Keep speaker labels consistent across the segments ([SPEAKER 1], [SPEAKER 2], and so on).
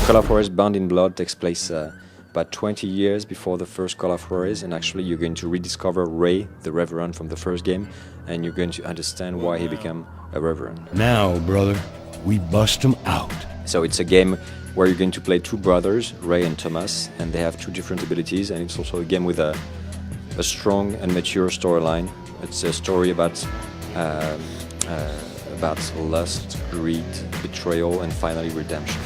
[SPEAKER 1] Call of Juarez Bound in Blood takes place about 20 years before the first Call of Juarez, and actually you're going to rediscover Ray, the Reverend from the first game, and you're going to understand why he became a Reverend.
[SPEAKER 2] Now, brother, we bust him out.
[SPEAKER 1] So it's a game where you're going to play two brothers, Ray and Thomas, and they have two different abilities, and it's also a game with a strong and mature storyline. It's a story about lust, greed, betrayal, and finally redemption.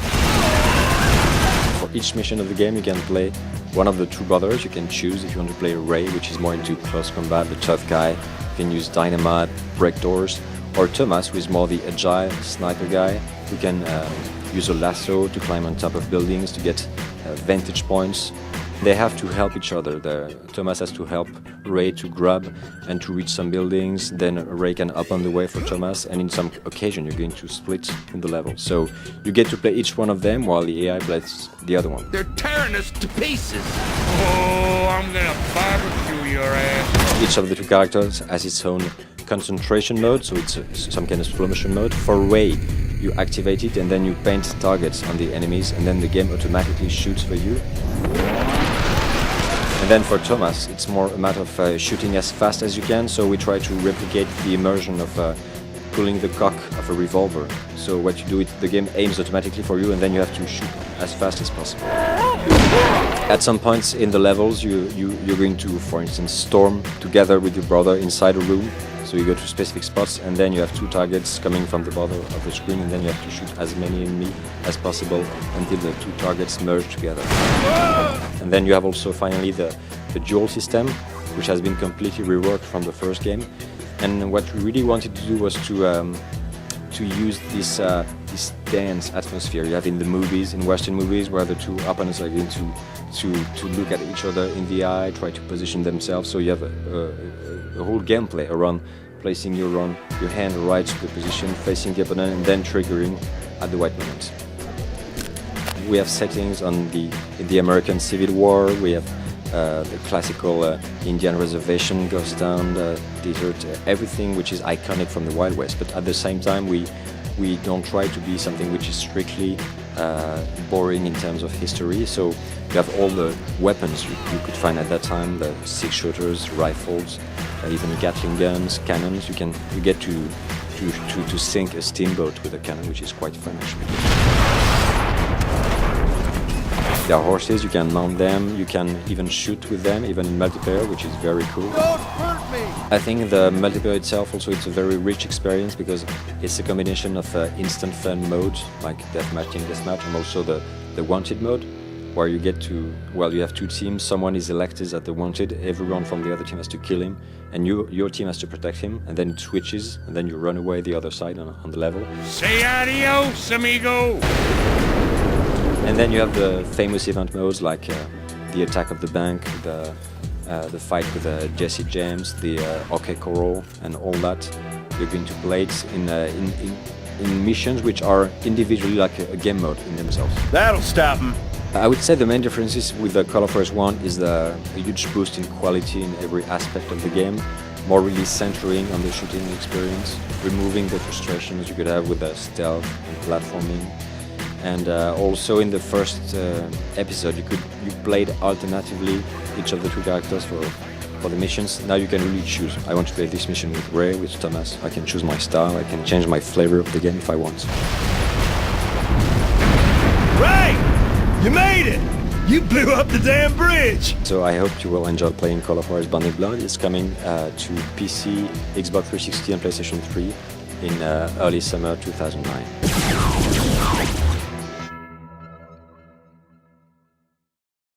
[SPEAKER 1] For each mission of the game, you can play one of the two brothers. You can choose if you want to play Ray, which is more into close combat, the tough guy. You can use dynamite, break doors, or Thomas, who is more the agile sniper guy, who can use a lasso to climb on top of buildings to get vantage points. They have to help each other. Thomas has to help Ray to grab and to reach some buildings, then Ray can open the way for Thomas, and in some occasion you're going to split in the level. So you get to play each one of them while the AI plays the other one.
[SPEAKER 3] They're tearing us to pieces. Oh, I'm gonna barbecue your ass.
[SPEAKER 1] Each of the two characters has its own concentration mode, so it's some kind of slow motion mode. For Ray, you activate it and then you paint targets on the enemies, and then the game automatically shoots for you. And then for Thomas, it's more a matter of shooting as fast as you can, so we try to replicate the immersion of pulling the cock of a revolver. So what you do, the game aims automatically for you, and then you have to shoot as fast as possible. At some points in the levels, you're going to, for instance, storm together with your brother inside a room. So you go to specific spots, and then you have two targets coming from the bottom of the screen, and then you have to shoot as many enemies as possible until the two targets merge together. And then you have also finally the duel system, which has been completely reworked from the first game. And what we really wanted to do was to use this dance atmosphere you have in the movies, in Western movies, where the two opponents are going to look at each other in the eye, try to position themselves. So you have a whole gameplay around placing your hand right to the position, facing the opponent, and then triggering at the right moment. We have settings in the American Civil War. We have the classical Indian reservation goes down, the desert, everything which is iconic from the Wild West. But at the same time, we don't try to be something which is strictly boring in terms of history. So you have all the weapons you could find at that time: the six-shooters, rifles, even Gatling guns, cannons. You get to sink a steamboat with a cannon, which is quite fun actually. There are horses, you can mount them, you can even shoot with them, even in multiplayer, which is very cool.
[SPEAKER 3] Don't hurt me!
[SPEAKER 1] I think the multiplayer itself also, it's a very rich experience because it's a combination of instant fun modes like deathmatch, team deathmatch, and also the wanted mode, where you get to, well, you have two teams, someone is elected as the wanted, everyone from the other team has to kill him, and your team has to protect him, and then it switches, and then you run away the other side on the level.
[SPEAKER 3] Say adios, amigo!
[SPEAKER 1] And then you have the famous event modes like the attack of the bank, the fight with Jesse James, the OK Corral, and all that. You're going to play it in missions which are individually like a game mode in themselves.
[SPEAKER 2] That'll stop him.
[SPEAKER 1] I would say the main differences with the Call of Juarez 1 is a huge boost in quality in every aspect of the game, more really centering on the shooting experience, removing the frustrations you could have with the stealth and platforming. And also in the first episode, you played alternatively each of the two characters for the missions. Now you can really choose. I want to play this mission with Ray, with Thomas. I can choose my style. I can change my flavor of the game if I want.
[SPEAKER 2] Ray! You made it! You blew up the damn bridge!
[SPEAKER 1] So I hope you will enjoy playing Call of Juarez Bound in Blood. It's coming to PC, Xbox 360 and PlayStation 3 in early summer 2009.